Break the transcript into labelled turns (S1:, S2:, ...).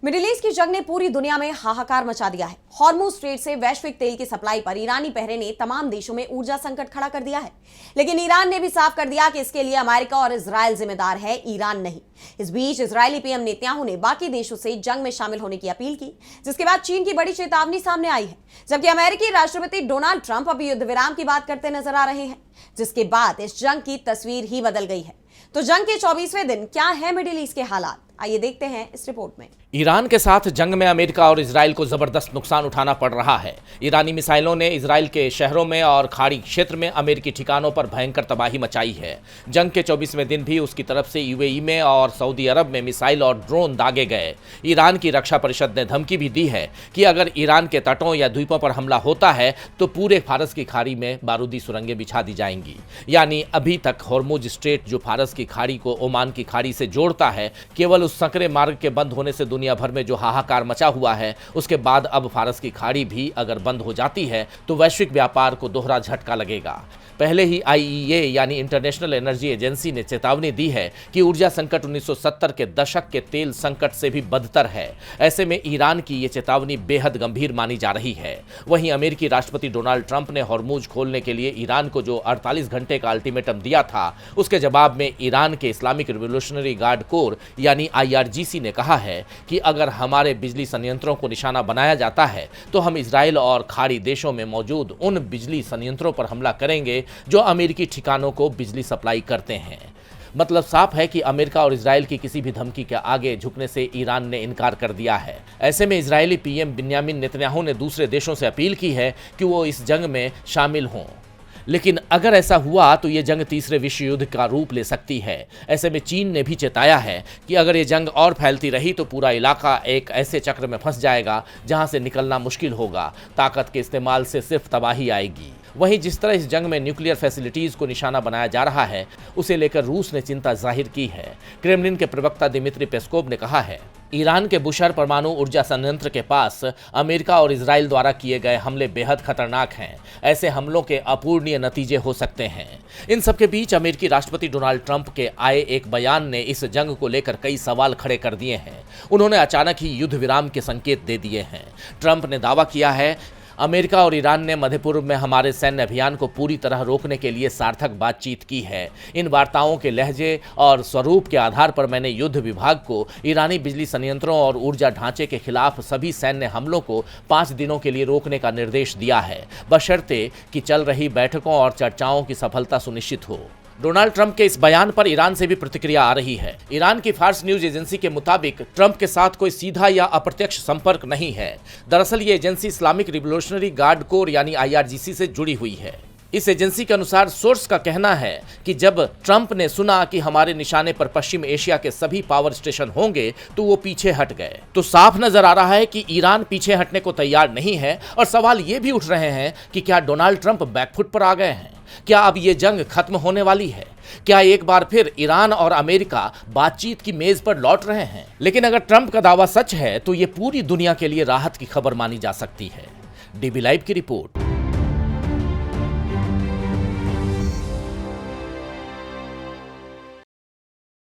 S1: Middle east की जंग ने पूरी दुनिया में हाहाकार मचा दिया है। हॉर्मुज स्ट्रेट से वैश्विक तेल की सप्लाई पर ईरानी पहरे ने तमाम देशों में ऊर्जा संकट खड़ा कर दिया है। लेकिन ईरान ने भी साफ कर दिया कि इसके लिए अमेरिका और इजराइल जिम्मेदार है, ईरान नहीं। इस बीच इजरायली पीएम नेतन्याहू ने बाकी देशों से जंग में शामिल होने की अपील की, जिसके बाद चीन की बड़ी चेतावनी सामने आई है। जबकि अमेरिकी राष्ट्रपति डोनाल्ड ट्रंप अभी युद्ध विराम की बात करते नजर आ रहे हैं, जिसके बाद इस जंग की तस्वीर ही बदल गई है। तो जंग के 24वें दिन क्या है मिडिल ईस्ट के हालात, आइए देखते हैं इस रिपोर्ट में।
S2: ईरान के साथ जंग में अमेरिका और इजराइल को जबरदस्त नुकसान उठाना पड़ रहा है। ईरानी मिसाइलों ने इजराइल के शहरों में और खाड़ी क्षेत्र में अमेरिकी ठिकानों पर भयंकर तबाही मचाई है। जंग के 24वें दिन भी उसकी तरफ से यूएई में और सऊदी अरब में मिसाइल और ड्रोन दागे गए। ईरान की रक्षा परिषद ने धमकी भी दी है कि अगर ईरान के तटों या द्वीपों पर हमला होता है तो पूरे फारस की खाड़ी में बारूदी सुरंगें बिछा दी जाएंगी। यानी अभी तक हॉर्मुज स्ट्रेट, जो फारस की खाड़ी को ओमान की खाड़ी से जोड़ता है, केवल उस संकरे मार्ग के बंद होने से दुनिया भर में जो हाहाकार मचा हुआ है, उसके बाद अब फारस की खाड़ी भी अगर बंद हो जाती है तो वैश्विक व्यापार को दोहरा झटका लगेगा। पहले ही आईईए यानी इंटरनेशनल एनर्जी एजेंसी ने चेतावनी दी है कि ऊर्जा संकट 1970 के दशक के तेल संकट से भी बदतर है। ऐसे में ईरान की ये चेतावनी बेहद गंभीर मानी जा रही है। वहीं अमेरिकी राष्ट्रपति डोनाल्ड ट्रंप ने हॉर्मुज खोलने के लिए ईरान को जो 48 घंटे का अल्टीमेटम दिया था, उसके जवाब में ईरान के इस्लामिक रिवोल्यूशनरी गार्ड कोर यानी आईआरजीसी ने कहा है कि अगर हमारे बिजली संयंत्रों को निशाना बनाया जाता है तो हम इजराइल और खाड़ी देशों में मौजूद उन बिजली संयंत्रों पर हमला करेंगे जो अमेरिकी ठिकानों को बिजली सप्लाई करते हैं। मतलब साफ है कि अमेरिका और इजराइल की किसी भी धमकी के आगे झुकने से ईरान ने इनकार कर दिया है। ऐसे में इजरायली पीएम बिन्यामिन नेतन्याहू ने दूसरे देशों से अपील की है कि वो इस जंग में शामिल हों। लेकिन अगर ऐसा हुआ तो ये जंग तीसरे विश्व युद्ध का रूप ले सकती है। ऐसे में चीन ने भी चेताया है कि अगर ये जंग और फैलती रही तो पूरा इलाका एक ऐसे चक्र में फंस जाएगा जहां से निकलना मुश्किल होगा। ताकत के इस्तेमाल से सिर्फ तबाही आएगी। वहीं जिस तरह इस जंग में न्यूक्लियर फैसिलिटीज को निशाना बनाया जा रहा है, उसे लेकर रूस ने चिंता जाहिर की है। क्रेमलिन के प्रवक्ता दिमित्री पेस्कोव ने कहा है, ईरान के बुशर परमाणु ऊर्जा संयंत्र के पास अमेरिका और इजराइल द्वारा किए गए हमले बेहद खतरनाक हैं। ऐसे हमलों के अपूरणीय नतीजे हो सकते हैं। इन सबके बीच अमेरिकी राष्ट्रपति डोनाल्ड ट्रंप के आए एक बयान ने इस जंग को लेकर कई सवाल खड़े कर दिए हैं। उन्होंने अचानक ही युद्ध विराम के संकेत दे दिए हैं। ट्रंप ने दावा किया है, अमेरिका और ईरान ने मध्य पूर्व में हमारे सैन्य अभियान को पूरी तरह रोकने के लिए सार्थक बातचीत की है। इन वार्ताओं के लहजे और स्वरूप के आधार पर मैंने युद्ध विभाग को ईरानी बिजली संयंत्रों और ऊर्जा ढांचे के खिलाफ सभी सैन्य हमलों को 5 दिनों के लिए रोकने का निर्देश दिया है, बशर्ते कि चल रही बैठकों और चर्चाओं की सफलता सुनिश्चित हो। डोनाल्ड ट्रंप के इस बयान पर ईरान से भी प्रतिक्रिया आ रही है। ईरान की फार्स न्यूज एजेंसी के मुताबिक ट्रंप के साथ कोई सीधा या अप्रत्यक्ष संपर्क नहीं है। दरअसल ये agency Islamic revolutionary guard core यानी आईआरजीसी से जुड़ी हुई है। इस एजेंसी के अनुसार सोर्स का कहना है कि जब ट्रंप ने सुना कि हमारे निशाने पर पश्चिम एशिया के सभी पावर स्टेशन होंगे तो वो पीछे हट गए। तो साफ नजर आ रहा है कि ईरान पीछे हटने को तैयार नहीं है। और सवाल ये भी उठ रहे हैं कि क्या डोनाल्ड ट्रंप बैकफुट पर आ गए हैं? क्या अब ये जंग खत्म होने वाली है? क्या एक बार फिर ईरान और अमेरिका बातचीत की मेज पर लौट रहे हैं? लेकिन अगर ट्रंप का दावा सच है तो ये पूरी दुनिया के लिए राहत की खबर मानी जा सकती है। डीबी लाइव की रिपोर्ट।